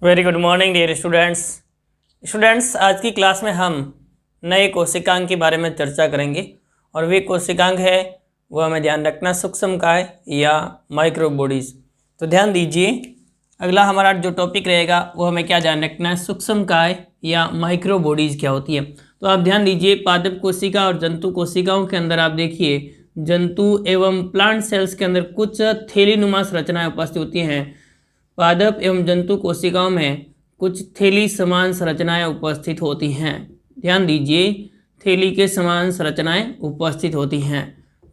Very good morning dear students आज की class में हम नए कोशिकांग के बारे में चर्चा करेंगे और वे कोशिकांग है वो हमें ध्यान रखना सूक्ष्मकाय या माइक्रोबॉडीज़। तो ध्यान दीजिए, अगला हमारा जो टॉपिक रहेगा वो हमें क्या ध्यान रखना है, सूक्ष्मकाय या माइक्रोबॉडीज़ क्या होती है। तो आप ध्यान दीजिए, पादप कोशिका और जंतु कोशिकाओं के अंदर आप देखिए जंतु एवं प्लांट सेल्स के अंदर कुछ थैलीनुमा संरचनाएं उपस्थित होती हैं। पादप एवं जंतु कोशिकाओं में कुछ थैली समान संरचनाएं उपस्थित होती हैं। ध्यान दीजिए, थैली के समान संरचनाएं उपस्थित होती हैं।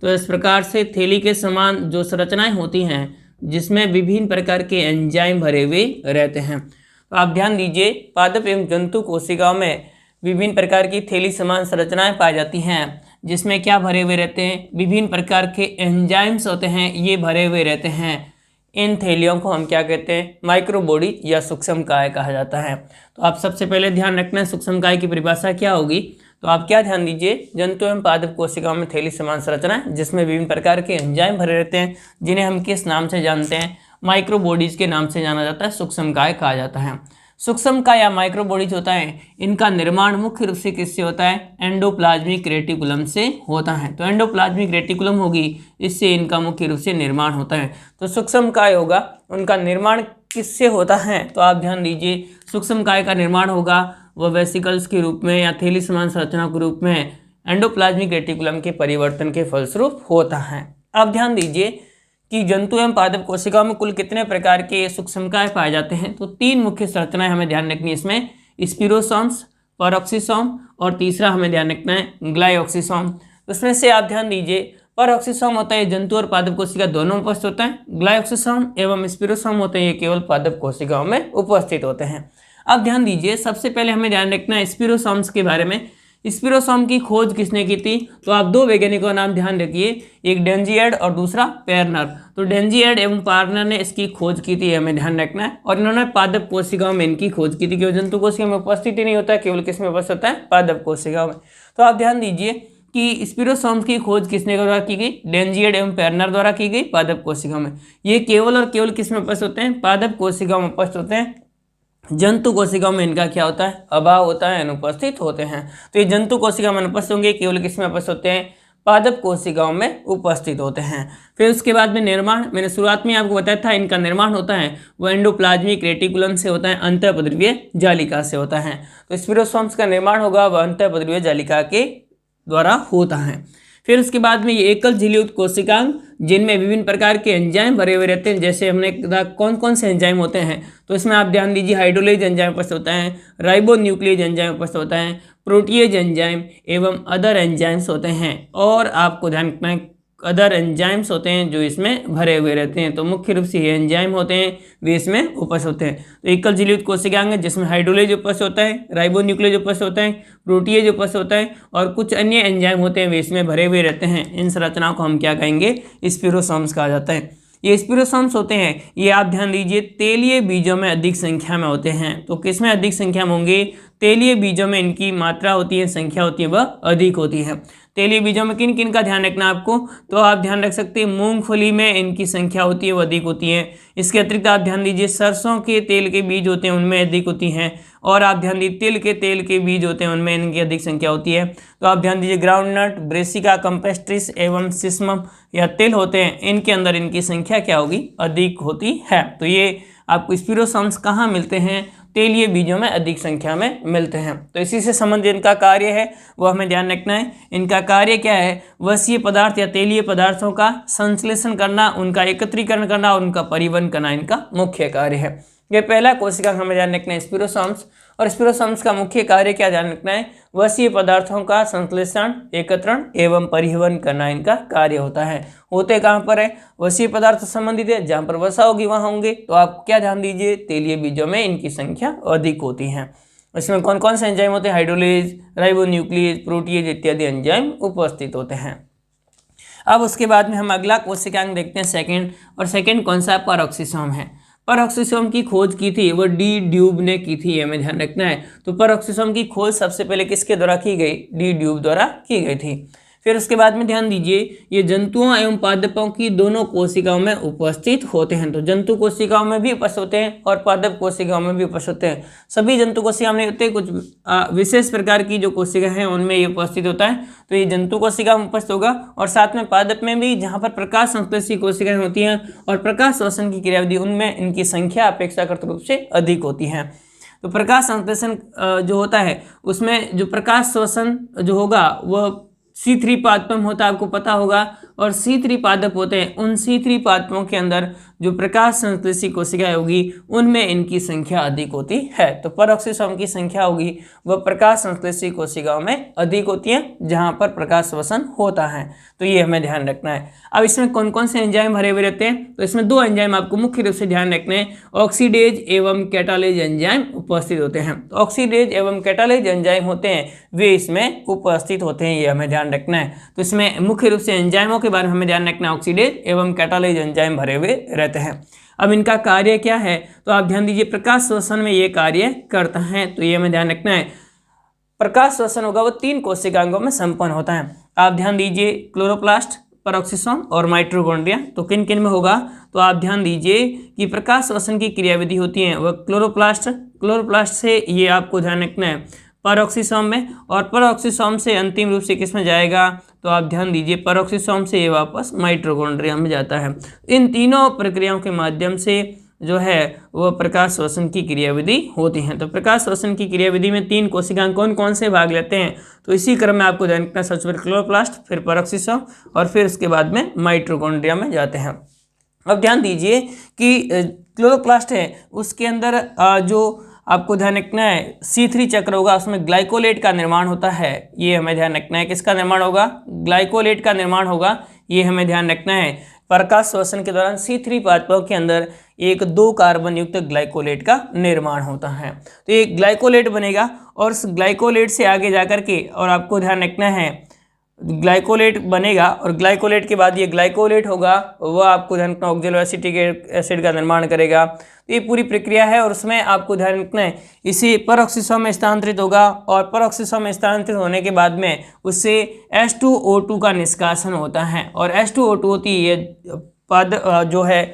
तो इस प्रकार से थैली के समान जो संरचनाएं होती हैं जिसमें विभिन्न प्रकार के एंजाइम भरे हुए रहते हैं। तो आप ध्यान दीजिए, पादप एवं जंतु कोशिकाओं में विभिन्न प्रकार की थैली समान संरचनाएं पाई जाती हैं जिसमें क्या भरे हुए रहते हैं, विभिन्न प्रकार के एंजाइम्स होते हैं, ये भरे हुए रहते हैं। इन थैलियों को हम क्या कहते हैं, माइक्रोबॉडी या सूक्ष्मकाय कहा जाता है। तो आप सबसे पहले ध्यान रखना है सूक्ष्मकाय की परिभाषा क्या होगी। तो आप क्या ध्यान दीजिए, जंतु एवं पादप कोशिकाओं में थैली समान संरचना जिसमें विभिन्न प्रकार के एंजाइम भरे रहते हैं जिन्हें हम किस नाम से जानते हैं, माइक्रोबॉडीज के नाम से जाना जाता है, सूक्ष्मकाय कहा जाता है। सूक्ष्मकाय या माइक्रोबॉडीज होता है, इनका निर्माण मुख्य रूप से किससे होता है, एंडोप्लाज्मिक रेटिकुलम से होता है। तो एंडोप्लाज्मिक रेटिकुलम होगी, इससे इनका मुख्य रूप से निर्माण होता है। तो सूक्ष्मकाय होगा, उनका निर्माण किससे होता है, तो आप ध्यान दीजिए, सूक्ष्मकाय का निर्माण होगा वह वेसिकल्स के रूप में या थैली समान संरचना के रूप में एंडोप्लाज्मिक रेटिकुलम के परिवर्तन के फलस्वरूप होता है। अब ध्यान दीजिए कि जंतु एवं पादप कोशिकाओं में कुल कितने प्रकार के सूक्ष्मकाय पाए जाते हैं। तो तीन मुख्य संरचनाएं हमें ध्यान रखनी है इसमें, स्पिरोसोम्स, परऑक्सीसोम और तीसरा हमें ध्यान रखना है ग्लाइऑक्सीसोम। उसमें से आप ध्यान दीजिए, परऑक्सीसोम होता है जंतु और पादप कोशिका दोनों में उपस्थित होता है, ग्लाइऑक्सीसोम एवं स्पिरोसोम होते हैं ये केवल पादप कोशिकाओं में उपस्थित होते हैं। अब ध्यान दीजिए, सबसे पहले हमें ध्यान रखना है स्पिरोसोम्स के बारे में। स्पिरोसोम की खोज किसने की थी, तो आप दो वैज्ञानिकों का नाम ध्यान रखिए, एक डेंजियर्ड और दूसरा पेर्नर। तो डेंजियर्ड एवं पार्नर ने इसकी खोज की थी, हमें ध्यान रखना है। और इन्होंने पादप कोशिकाओं में इनकी खोज की थी, क्योंकि जंतु कोशिका में उपस्थित ही नहीं होता है, केवल किस में उपस्थित होता है, पादप कोशिकाओं में। तो आप ध्यान दीजिए कि स्पिरोसोम की खोज किसने द्वारा की गई, डेंजियर्ड एवं पेर्नर द्वारा की गई पादप कोशिकाओं में। ये केवल और केवल किस में उपस्थित होते हैं, पादप कोशिकाओं में उपस्थित होते हैं। जंतु कोशिकाओं में इनका क्या होता है, अभाव होता है, अनुपस्थित होते हैं। तो ये जंतु कोशिका में अनुपस्थित होंगे, केवल किस में उपस्थित होते हैं, पादप कोशिकाओं में उपस्थित होते हैं। फिर उसके बाद में निर्माण, मैंने शुरुआत में आपको बताया था, इनका निर्माण होता है वो एंडोप्लाज्मिक रेटिकुलम से होता है, अंतःपद्रवीय जालिका से होता है। तो स्पिरोसोम्स का निर्माण होगा वह अंतःपद्रवीय जालिका के द्वारा होता है। फिर उसके बाद में ये एकल झिल्लीयुक्त कोशिकांग जिनमें विभिन्न प्रकार के एंजाइम भरे हुए रहते हैं, जैसे हमने कहा कौन कौन से एंजाइम होते हैं, तो इसमें आप ध्यान दीजिए, हाइड्रोलेज एंजाइम उपस्थित होता है, राइबोन्यूक्लियेज एंजाइम उपस्थित होता है, प्रोटीएज एंजाइम एवं अदर एंजाइम्स होते हैं। और आपको ध्यान रखना है अदर एंजाइम्स होते हैं जो इसमें भरे हुए रहते हैं। तो मुख्य रूप से ये एंजाइम होते हैं वे इसमें उपस्थित होते हैं। तो एकल झिल्लीयुक्त कोशिकांग है जिसमें हाइड्रोलेज उपस्थित होता है, राइबोन्यूक्लियेज उपस्थित होता है, प्रोटीएज उपस्थित होता है और कुछ अन्य एंजाइम होते हैं वे इसमें भरे हुए रहते हैं। इन संरचनाओं को हम क्या कहेंगे, स्पिरोसोम्स कहा जाता है। ये स्पिरोसोम्स होते हैं, ये आप ध्यान दीजिए तेलीय बीजों में अधिक संख्या में होते हैं। तो किस में अधिक संख्या में होंगे, तेलीय बीजों में इनकी मात्रा होती है, संख्या होती है, वह अधिक होती है। तेलीय बीजों में किन किन का ध्यान रखना आपको, तो आप ध्यान रख सकते हैं मूंगफली में इनकी संख्या होती है वो अधिक होती है। इसके अतिरिक्त आप ध्यान दीजिए सरसों के तेल के बीज होते हैं उनमें अधिक होती हैं। और आप ध्यान दीजिए तिल के तेल के बीज होते हैं उनमें इनकी अधिक संख्या होती है। तो आप ध्यान दीजिए ग्राउंडनट, ब्रेसिका कंपेस्ट्रिस एवं सिस्मम या तिल होते हैं, इनके अंदर इनकी संख्या क्या होगी, अधिक होती है। तो ये आपको स्पिरोसोम्स कहाँ मिलते हैं, तेलीय बीजों में अधिक संख्या में मिलते हैं। तो इसी से संबंधित इनका कार्य है वो हमें ध्यान रखना है। इनका कार्य क्या है, वसीय पदार्थ या तेलीय पदार्थों का संश्लेषण करना, उनका एकत्रीकरण करना और उनका परिवहन करना इनका मुख्य कार्य है। ये पहला कोशिका हमें ध्यान रखना है स्पिरोसोम्स। और स्पिरोसोम्स का मुख्य कार्य क्या ध्यान रखना है, वसीय पदार्थों का संश्लेषण, एकत्रण एवं परिवहन करना इनका कार्य होता है। होते कहाँ पर है, वसीय पदार्थ संबंधित है, जहाँ पर वसा होगी वहाँ होंगे। तो आप क्या ध्यान दीजिए, तेलीय बीजों में इनकी संख्या अधिक होती है। इसमें कौन कौन से एंजाइम होते हैं, हाइड्रोलेज, राइबोन्यूक्लियेज, प्रोटीएज इत्यादि एंजाइम उपस्थित होते हैं। अब उसके बाद में हम अगला कोशिकांग देखते हैं सेकेंड, और सेकेंड कौन सा, परऑक्सीसोम है। परऑक्सीसोम की खोज की थी वो डी ड्यूब ने की थी, हमें ध्यान रखना है। तो परऑक्सीसोम की खोज सबसे पहले किसके द्वारा की गई, डी ड्यूब द्वारा की गई थी। फिर उसके बाद में ध्यान दीजिए, ये जंतुओं एवं पादपों की दोनों कोशिकाओं में उपस्थित होते हैं। तो जंतु कोशिकाओं में भी उपस्थित होते हैं और पादप कोशिकाओं में भी उपस्थित होते हैं। सभी जंतु कोशिकाओं में होते हैं, कुछ विशेष प्रकार की जो कोशिका हैं उनमें ये उपस्थित होता है। तो ये जंतु कोशिका में उपस्थित होगा और साथ में पादप में भी, जहाँ पर प्रकाश संश्लेषी कोशिकाएं होती हैं और प्रकाश श्वसन की क्रियाविधि, उनमें इनकी संख्या अपेक्षाकृत रूप से अधिक होती है। तो प्रकाश संश्लेषण जो होता है उसमें जो प्रकाश श्वसन जो होगा वह C3 पादप में होता है, आपको पता होगा। और C3 पादप होते हैं, उन C3 पादपों के अंदर जो प्रकाश संश्लेषी कोशिकाएं होगी उनमें इनकी संख्या अधिक होती है। तो पेरोक्सिसोम की संख्या होगी वह प्रकाश संश्लेषी कोशिकाओं में अधिक होती है जहां पर प्रकाश श्वसन होता है। तो ये हमें ध्यान रखना है। अब इसमें कौन कौन से एंजाइम भरे हुए रहते हैं, तो इसमें 2 एंजाइम आपको मुख्य रूप से ध्यान रखने हैं। ऑक्सीडेज एवं कैटालेज एंजाइम उपस्थित होते हैं। तो ऑक्सीडेज एवं कैटालेज एंजाइम होते हैं वे इसमें उपस्थित होते हैं, ये हमें ध्यान रखना है। तो इसमें मुख्य रूप से एंजाइमों के बारे में हमें ध्यान रखना है। ऑक्सीडेज एवं कैटालेज एंजाइम भरे हुए रहते हैं। अब इनका कार्य क्या है, तो आप ध्यान दीजिए, प्रकाश श्वसन में ये कार्य करता है। तो ये हमें ध्यान रखना है। प्रकाश श्वसन होगा वो 3 कोशिकांगों में संपन्न होता है। आप ध्यान दीजिए, क्लोरोप्लास्ट, पेरोक्सिसोम और माइटोकॉन्ड्रिया। तो किन किन में होगा, तो आप ध्यान दीजिए कि प्रकाश श्वसन की क्रियाविधि होती है वह क्लोरोप्लास्ट से ये आपको ध्यान रखना है पेरोक्सिसोम में, और पेरोक्सिसोम से अंतिम रूप से किस में जाएगा, तो आप ध्यान दीजिए पेरोक्सिसोम से ये वापस माइटोकॉन्ड्रिया में जाता है। इन तीनों प्रक्रियाओं के माध्यम से जो है वह प्रकाश श्वसन की क्रियाविधि होती है। तो प्रकाश श्वसन की क्रियाविधि में 3 कोशिकाएं कौन कौन से भाग लेते हैं, तो इसी क्रम में आपको ध्यान रखना, सबसे पहले क्लोरोप्लास्ट, फिर पेरोक्सिसोम और फिर उसके बाद में माइटोकॉन्ड्रिया में जाते हैं। अब ध्यान दीजिए कि क्लोरोप्लास्ट है उसके अंदर जो आपको ध्यान रखना है C3 चक्र होगा, उसमें ग्लाइकोलेट का निर्माण होता है। ये हमें ध्यान रखना है, किसका निर्माण होगा, ग्लाइकोलेट का निर्माण होगा, ये हमें ध्यान रखना है। प्रकाश श्वसन के दौरान C3 पादपों के अंदर एक 2 कार्बन युक्त ग्लाइकोलेट का निर्माण होता है। तो ये ग्लाइकोलेट बनेगा और उस ग्लाइकोलेट से आगे जाकर के, और आपको ध्यान रखना है, ग्लाइकोलेट बनेगा और ग्लाइकोलेट के बाद ये ग्लाइकोलेट होगा वह आपको ध्यान रखना ऑक्जेलोएसिटिक एसिड का निर्माण करेगा। तो ये पूरी प्रक्रिया है और उसमें आपको ध्यान रखना है इसी पेरोक्सिसोम में स्थानांतरित होगा और पेरोक्सिसोम में स्थानांतरित होने के बाद में उससे H2O2 का निष्कासन होता है और H2O2 होती है जो है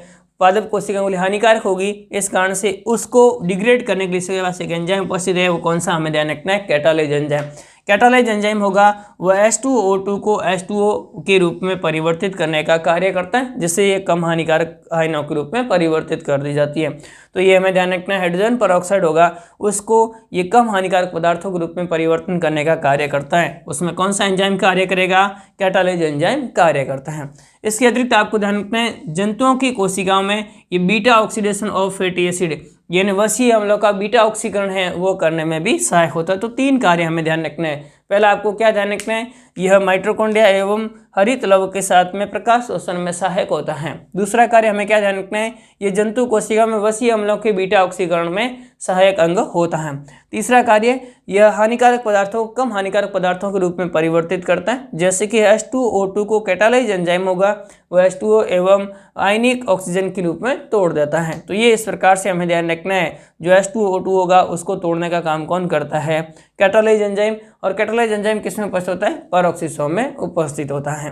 पादप कोशिका के लिए हानिकारक होगी। इस कारण से उसको डिग्रेड करने के लिए इसके पास एक एंजाइम उपस्थित है, वो कौन सा हमें ध्यान रखना है, कैटालेज एंजाइम। कैटालेज एंजाइम होगा वह H2O2 को H2O के रूप में परिवर्तित करने का कार्य करता है, जिससे ये कम हानिकारक आयनों के रूप में परिवर्तित कर दी जाती है। तो ये हमें ध्यान रखना है, हाइड्रोजन पेरोक्साइड होगा उसको ये कम हानिकारक पदार्थों के रूप में परिवर्तन करने का कार्य करता है। उसमें कौन सा एंजाइम कार्य करेगा, कैटालेज एंजाइम कार्य करता है। इसके अतिरिक्त आपको ध्यान रखना है जंतुओं की कोशिकाओं में ये beta oxidation of fatty acid यानी वसीय अम्लों का बीटा ऑक्सीकरण है वो करने में भी सहायक होता है। तो 3 कार्य हमें ध्यान रखना है। पहला आपको क्या ध्यान रखना है, यह माइटोकॉन्ड्रिया एवं हरित लवक के साथ में प्रकाश श्वसन में सहायक होता है। दूसरा कार्य हमें क्या ध्यान रखना है, ये जंतु कोशिका में वसीय अम्लों के बीटा ऑक्सीकरण में सहायक अंग होता है। तीसरा कार्य, यह हानिकारक पदार्थों को कम हानिकारक पदार्थों के रूप में परिवर्तित करता है, जैसे कि H2O2 को कैटालाइज एंजाइम होगा वह H2O एवं आयनिक ऑक्सीजन के रूप में तोड़ देता है। तो ये इस प्रकार से हमें ध्यान रखना है, जो H2O2 होगा उसको तोड़ने का काम कौन करता है, कैटालाइज एंजाइम। और कैटालाइज एंजाइम किस में उपस्थित होता है, पेरोक्सिसोम में उपस्थित होता है।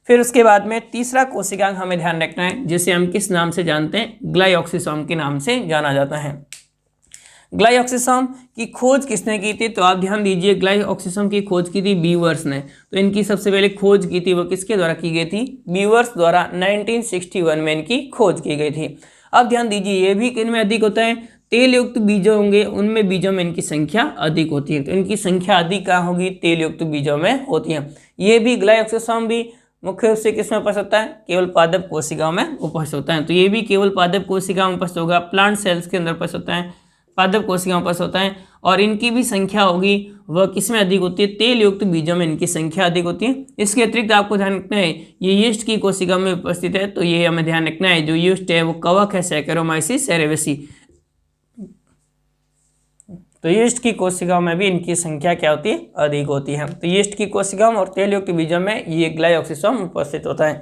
फिर उसके बाद में तीसरा कोशिकांग हमें ध्यान रखना है, जिसे हम किस नाम से जानते हैं, ग्लाइऑक्सिसोम के नाम से जाना जाता है। ग्लाइऑक्सिसोम की खोज किसने की थी, तो आप ध्यान दीजिए ग्लाइऑक्सिसोम की खोज की थी बीवर्स ने। तो इनकी सबसे पहले खोज की थी वो किसके द्वारा की गई थी, बीवर्स द्वारा 1961 में इनकी खोज की गई थी। अब ध्यान दीजिए ये भी किन में अधिक होता है, तेल युक्त बीजों होंगे उनमें बीजों में इनकी संख्या अधिक होती है। तो इनकी संख्या अधिक कहाँ होगी, तेल युक्त बीजों में होती है। ये भी ग्लाइऑक्सिसोम भी मुख्य रूप से किस में उपस्थित होता है, केवल पादप कोशिकाओं में उपस्थित होता है। तो ये भी केवल पादप कोशिकाओं में उपस्थित होगा, प्लांट सेल्स के अंदर उपस्थित होता है, पादप कोशिकाओं में उपस्थित होता है। और इनकी भी संख्या होगी वह किस में अधिक होती है, तेल युक्त बीजों में इनकी संख्या अधिक होती है। इसके अतिरिक्त आपको ध्यान रखना है ये यीस्ट की कोशिका में उपस्थित है। तो ये हमें ध्यान रखना है, जो यीस्ट है वो कवक है, सैकेरोमाइसिस सेरेवेसी। तो यीस्ट की कोशिकाओं में भी इनकी संख्या क्या होती है, अधिक होती है। तो यीस्ट की कोशिकाओं और तेल युक्त बीजों में ये ग्लाइऑक्सिसोम उपस्थित होता है।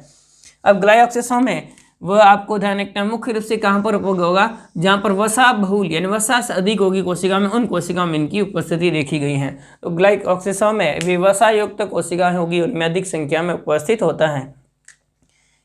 अब ग्लाइऑक्सिसोम है वह आपको ध्यान रखना है मुख्य रूप से कहाँ पर उपयोग होगा, जहाँ पर वसा बहुल यानी वसा से अधिक होगी कोशिका में, उन कोशिकाओं में इनकी उपस्थिति देखी गई है। तो ग्लाइकोक्सिसोम में वे वसा युक्त कोशिकाएं होगी, उनमें अधिक संख्या में उपस्थित होता है।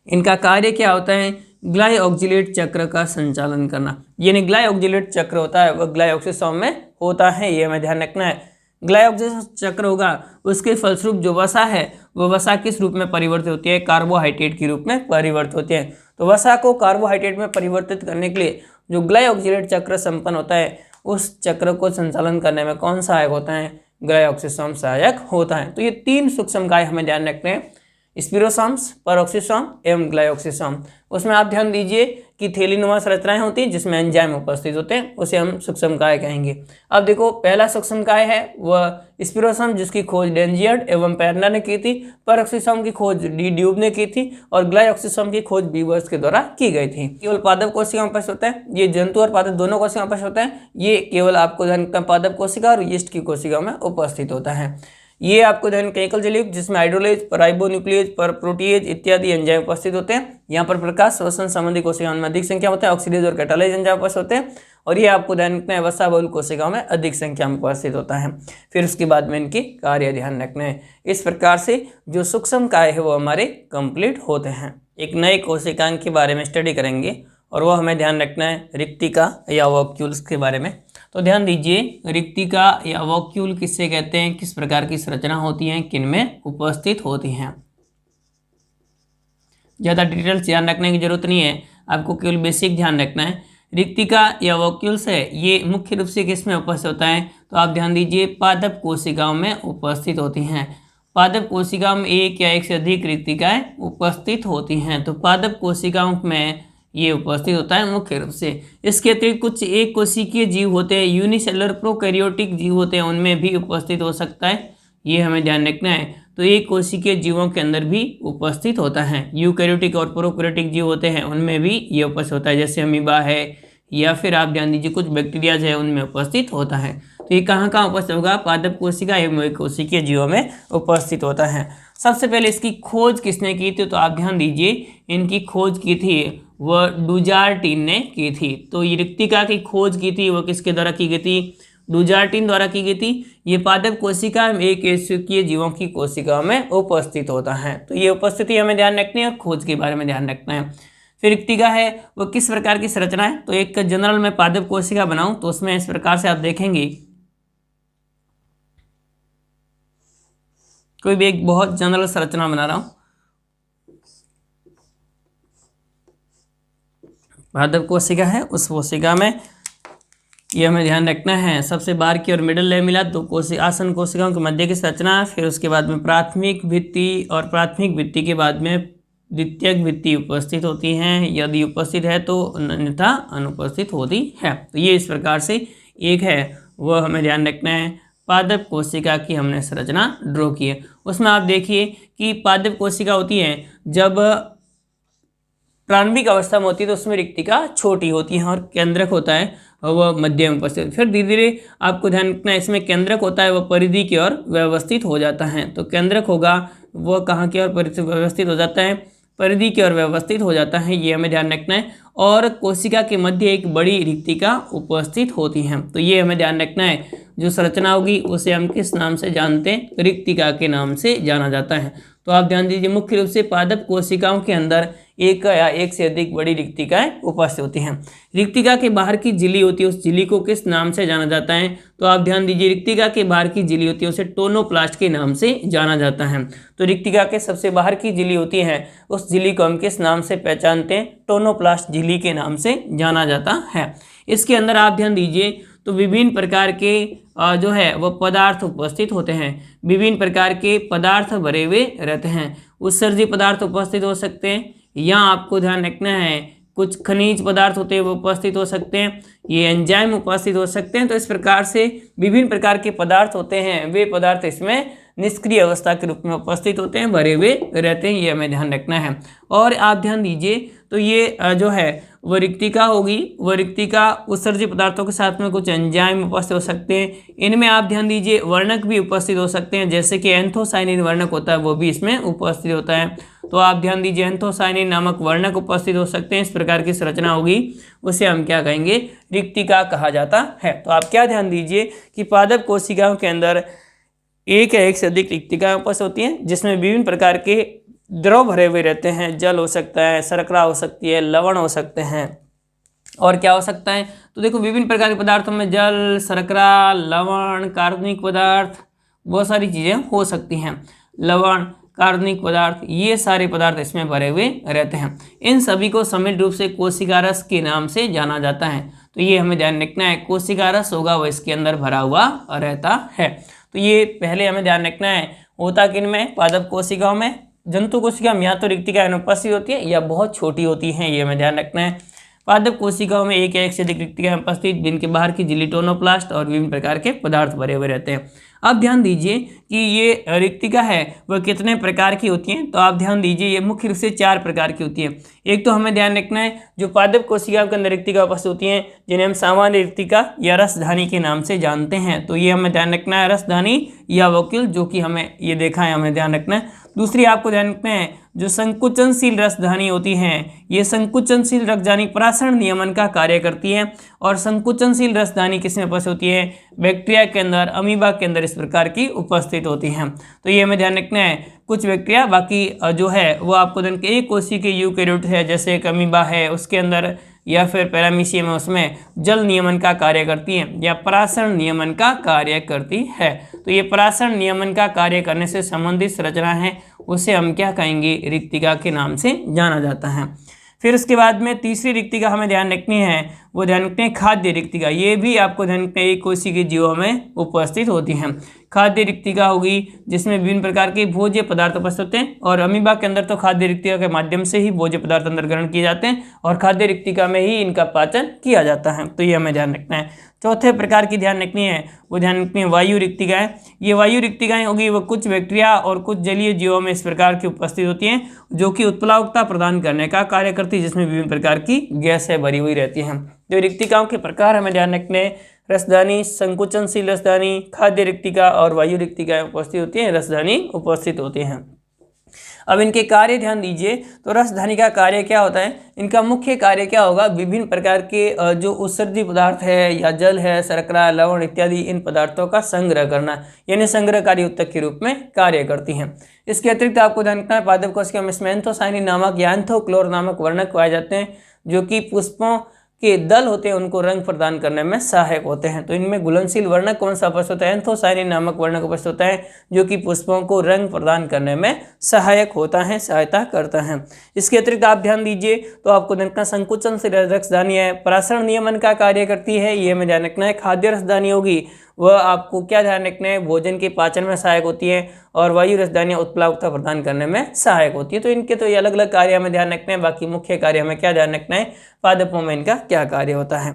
इनका कार्य क्या होता है, ग्लाइऑक्जिलेट चक्र का संचालन करना, यानी ग्लाइऑक्जिलेट चक्र होता है वह ग्लाइकोक्सिसोम में होता है, ये हमें ध्यान रखना है। ग्लाइऑक्जिलेट चक्र होगा, उसके फलस्वरूप जो वसा है वह वसा किस रूप में परिवर्तित होती है, कार्बोहाइड्रेट के रूप में परिवर्तित होती है। तो वसा को कार्बोहाइड्रेट में परिवर्तित करने के लिए जो ग्लाइऑक्जिलेट चक्र संपन्न होता है, उस चक्र को संचालन करने में कौन सहायक होता है, ग्लाइकोक्सिसोम सहायक होता है। तो ये 3 सूक्ष्म काय हमें ध्यान रखने हैं, स्पिरोसोम्स, पेरोक्सिसोम एवं ग्लाइकोक्सिसोम। उसमें आप ध्यान दीजिए कि थैलीनुमा संरचनाएं होती हैं जिसमें एंजाइम उपस्थित होते हैं, उसे हम सूक्ष्म काय कहेंगे। अब देखो पहला सूक्ष्म काय है वह स्पिरोसोम, जिसकी खोज डेंजियर्ड एवं पेर्नर ने की थी। पेरोक्सिसोम की खोज डी ड्यूब ने की थी और ग्लाइकोक्सिसोम की खोज बीवर्स के द्वारा की गई थी। केवल पादप कोशिका में उपस्थित होता है, ये जंतु और पादप दोनों कोशिका में उपस्थित होता है। ये केवल आपको ध्यान पादप कोशिका और यीस्ट की कोशिका में उपस्थित होता है। ये आपको ध्यान केमिकल जलयुक्त जिसमें हाइड्रोलेज, राइबोन्यूक्लियेज, प्रोटीएज इत्यादि एंजाइम उपस्थित होते हैं। यहाँ पर प्रकाश श्वसन संबंधी कोशिकाओं में अधिक संख्या होता है, ऑक्सीडेज और कैटालाइज एंजाइम उपस्थित होते हैं। और ये आपको ध्यान रखना है वसा बहुल कोशिकाओं में अधिक संख्या में उपस्थित होता है। फिर उसके बाद में इनकी कार्य ध्यान रखना है। इस प्रकार से जो सूक्ष्म काय है वो हमारे कंप्लीट होते हैं। एक नए कोशिकांग के बारे में स्टडी करेंगे और वो हमें ध्यान रखना है रिक्तिका या वॉक्यूल्स के बारे में। तो ध्यान दीजिए रिक्तिका या वॉक्यूल किससे कहते हैं, किस प्रकार की संरचना होती है, किन में उपस्थित होती हैं। ज़्यादा डिटेल्स ध्यान रखने की जरूरत नहीं है, आपको केवल बेसिक ध्यान रखना है। रिक्तिका या वॉक्यूल्स है ये मुख्य रूप से किस में उपस्थित होता है, तो आप ध्यान दीजिए पादप कोशिकाओं में उपस्थित होती हैं। पादप कोशिकाओं में एक या एक से अधिक रिक्तिकाएं उपस्थित होती हैं। तो पादप कोशिकाओं में ये उपस्थित होता है मुख्य रूप से। इसके अतिरिक्त कुछ एक कोशिकीय जीव होते हैं, यूनिसेलुलर प्रोकैरियोटिक जीव होते हैं, उनमें भी उपस्थित हो सकता है, ये हमें ध्यान रखना है। तो एक कोशिकीय जीवों के अंदर भी उपस्थित होता है। यूकैरियोटिक और प्रोकैरियोटिक जीव होते हैं उनमें भी ये उपस्थित होता है, जैसे अमीबा है या फिर आप ध्यान दीजिए कुछ बैक्टीरियाज है उनमें उपस्थित होता है। तो ये कहाँ कहाँ उपस्थित होगा, पादप कोशिका एवं कोशिकीय जीवों में उपस्थित होता है। सबसे पहले इसकी खोज किसने की थी, तो आप ध्यान दीजिए इनकी खोज की थी वह डुजार्टिन ने की थी। तो ये रिक्तिका की खोज की थी वह किसके द्वारा की गई थी, डुजार्टिन द्वारा की गई थी। ये पादप कोशिका एक कोशिकीय जीवों की कोशिका में उपस्थित होता है। तो ये उपस्थिति हमें ध्यान रखनी है और खोज के बारे में ध्यान रखना है। फिर रिक्तिका है वो किस प्रकार की संरचना है, तो एक जनरल में पादप कोशिका बनाऊं तो उसमें इस प्रकार से आप देखेंगे, कोई भी एक बहुत जनरल संरचना बना रहा हूं। पादप कोशिका है, उस कोशिका में ये हमें ध्यान रखना है सबसे बाहर की और मिडल लेमिला दो आसन कोशिकाओं के मध्य की संरचना। फिर उसके बाद में प्राथमिक भित्ति और प्राथमिक भित्ति के बाद में द्वितीयक भित्ति उपस्थित होती हैं, यदि उपस्थित है तो अन्यथा अनुपस्थित होती है। तो ये इस प्रकार से एक है वह हमें ध्यान रखना है। पादप कोशिका की हमने संरचना ड्रॉ की है। उसमें आप देखिए कि पादप कोशिका होती है जब प्रारंभिक अवस्था में होती है तो उसमें रिक्तिका छोटी होती है और केंद्रक होता है वह मध्य में उपस्थित। फिर धीरे धीरे आपको ध्यान रखना है इसमें केंद्रक होता है वह परिधि की ओर व्यवस्थित हो जाता है। तो केंद्रक होगा वह कहाँ की ओर व्यवस्थित हो जाता है, परिधि की ओर व्यवस्थित हो जाता है, ये हमें ध्यान रखना है। और कोशिका के मध्य एक बड़ी रिक्तिका उपस्थित होती है। तो ये हमें ध्यान रखना है, जो संरचना होगी उसे हम किस नाम से जानते हैं, रिक्तिका के नाम से जाना जाता है। तो आप ध्यान दीजिए मुख्य रूप से पादप कोशिकाओं के अंदर एक या एक से अधिक बड़ी रिक्तिकाएं उपस्थित होती हैं। रिक्तिका के बाहर की झिल्ली होती है, उस झिल्ली को किस नाम से जाना जाता है, तो आप ध्यान दीजिए रिक्तिका के बाहर की झिल्ली होती है उसे टोनोप्लास्ट के नाम से जाना जाता है। तो रिक्तिका के सबसे बाहर की झिल्ली होती है उस झिल्ली को हम किस नाम से पहचानते हैं, टोनोप्लास्ट झिल्ली के नाम से जाना जाता है। इसके अंदर आप ध्यान दीजिए तो विभिन्न प्रकार के जो है वह पदार्थ उपस्थित होते हैं, विभिन्न प्रकार के पदार्थ भरे हुए रहते हैं। उत्सर्जी पदार्थ उपस्थित हो सकते हैं, यहाँ आपको ध्यान रखना है कुछ खनिज पदार्थ होते हैं वो उपस्थित हो सकते हैं, ये एंजाइम उपस्थित हो सकते हैं। तो इस प्रकार से विभिन्न प्रकार के पदार्थ होते हैं, वे पदार्थ इसमें निष्क्रिय अवस्था के रूप में उपस्थित होते हैं, भरे हुए रहते हैं, ये हमें ध्यान रखना है। और आप ध्यान दीजिए तो ये जो है वो रिक्तिका होगी, वो रिक्तिका उत्सर्जित पदार्थों के साथ में कुछ एंजाइम उपस्थित हो सकते हैं। इनमें आप ध्यान दीजिए वर्णक भी उपस्थित हो सकते हैं, जैसे कि एंथोसाइनिन वर्णक होता है वो भी इसमें उपस्थित होता है। तो आप ध्यान दीजिए एंथोसाइनिन नामक वर्णक उपस्थित हो सकते हैं, इस प्रकार की संरचना होगी, उसे हम क्या कहेंगे, रिक्तिका कहा जाता है। तो आप क्या ध्यान दीजिए कि पादप कोशिकाओं के अंदर एक या एक से अधिक रिक्तिकाएं उपस्थित होती हैं, जिसमें विभिन्न प्रकार के द्रव भरे हुए रहते हैं। जल हो सकता है, शर्करा हो सकती है, लवण हो सकते हैं, और क्या हो सकता है, तो देखो विभिन्न प्रकार के पदार्थों में जल, शर्करा, लवण, कार्बनिक पदार्थ, बहुत सारी चीज़ें हो सकती हैं। लवण, कार्बनिक पदार्थ, ये सारे पदार्थ इसमें भरे हुए रहते हैं। इन सभी को सम्मिलित रूप से कोशिका रस के नाम से जाना जाता है। तो ये हमें ध्यान रखना है, कोशिका रस होगा वो इसके अंदर भरा हुआ रहता है। तो ये पहले हमें ध्यान रखना है, होता किन में, पादप कोशिकाओं में। जंतु कोशिका में या तो रिक्तिकाएं अनुपस्थित होती है या बहुत छोटी होती हैं, ये हमें ध्यान रखना है। पादप कोशिकाओं में एक या एक से अधिक रिक्तिकाएं उपस्थित, जिनके बाहर की झिल्ली टोनोप्लास्ट और विभिन्न प्रकार के पदार्थ भरे हुए रहते हैं। अब ध्यान दीजिए कि ये रिक्तिका है वह कितने प्रकार की होती हैं, तो आप ध्यान दीजिए ये मुख्य रूप से 4 प्रकार की होती है। एक तो हमें ध्यान रखना है जो पादप कोशिकाओं के अंदर रिक्तिका उपस्थित होती हैं, जिन्हें हम सामान्य रिक्तिका या रसधानी के नाम से जानते हैं। तो ये हमें ध्यान रखना है, रसधानी या वोक्यूल, जो कि हमें ये देखा है, हमें ध्यान रखना है। दूसरी आपको ध्यान रखना है जो संकुचनशील रसधानी होती हैं, ये संकुचनशील रसधानी परासरण नियमन का कार्य करती है। और संकुचनशील रसधानी किसमें उपस्थित होती है, बैक्टीरिया के अंदर, अमीबा के अंदर इस प्रकार की उपस्थित होती हैं। तो ये हमें ध्यान रखना है, कुछ बैक्टीरिया, बाकी जो है वो आपको ध्यान एक कोशिकीय यूकेरियोट है, जैसे एक अमीबा है उसके अंदर, या फिर पैरामीशियम है, उसमें जल नियमन का कार्य करती है या परासरण नियमन का कार्य करती है। तो ये परासरण नियमन का कार्य करने से संबंधित संरचना है, उसे हम क्या कहेंगे, रिक्तिका के नाम से जाना जाता है। फिर उसके बाद में तीसरी रिक्तिका हमें ध्यान रखनी है, वो ध्यान रखते हैं खाद्य रिक्तिका। ये भी आपको ध्यान रखते हैं एक कोशिकीय जीवों में उपस्थित होती हैं। खाद्य रिक्तिका होगी जिसमें विभिन्न प्रकार के भोज्य पदार्थ उपस्थित होते हैं, और अमीबा के अंदर तो खाद्य रिक्तिका के माध्यम से ही भोज्य पदार्थ अंदर ग्रहण किए जाते हैं और खाद्य रिक्तिका में ही इनका पाचन किया जाता है। तो ये हमें ध्यान रखना है। चौथे प्रकार की ध्यान रखनी है, वो ध्यान रखनी है वायु रिक्तिकाएं। ये वायु रिक्तिकाएं होगी वो कुछ बैक्टीरिया और कुछ जलीय जीवों में इस प्रकार की उपस्थित होती हैं, जो कि उत्प्लावकता प्रदान करने का कार्य करती है, जिसमें विभिन्न प्रकार की गैसें भरी हुई रहती हैं। तो रिक्तिकाओं के प्रकार हमें ध्यान रखने, रसधानी, संकुचनशील रसधानी, खाद्य रिक्तिका और वायु रिक्तिकाएं उपस्थित होती हैं, रसधानी उपस्थित होते हैं। अब इनके कार्य ध्यान दीजिए, तो रसधानी का कार्य क्या होता है, इनका मुख्य कार्य क्या होगा, विभिन्न प्रकार के जो उत्सर्जित पदार्थ है या जल है, शर्करा, लवण इत्यादि इन पदार्थों का संग्रह करना, यानी संग्रहकारी उत्तक के रूप में कार्य करती हैं। इसके अतिरिक्त आपको ध्यान रखना है पादप कोशिका में एंथोसाइनिन नामक या एंथोक्लोर नामक वर्णक पाए जाते हैं, जो कि पुष्पों के दल होते हैं उनको रंग प्रदान करने में सहायक होते हैं। तो इनमें घुलनशील वर्णक कौन सा उपस्थित होता है, एंथोसाइनिन नामक वर्णक उपस्थित होता है, जो कि पुष्पों को रंग प्रदान करने में सहायक होता है, सहायता करता है। इसके अतिरिक्त आप ध्यान दीजिए, तो आपको ध्यान रखना संकुचन से रसधानी है, परासरण नियमन का कार्य करती है, ये हमें ध्यान रखना है। खाद्य रसधानी होगी वह आपको क्या ध्यान रखना है, भोजन के पाचन में सहायक होती है, और वायु रसधानियाँ उत्प्लावकता प्रदान करने में सहायक होती है। तो इनके तो ये अलग अलग कार्य हमें ध्यान रखना है, बाकी मुख्य कार्य हमें क्या ध्यान रखना है, पादपों में इनका क्या कार्य होता है।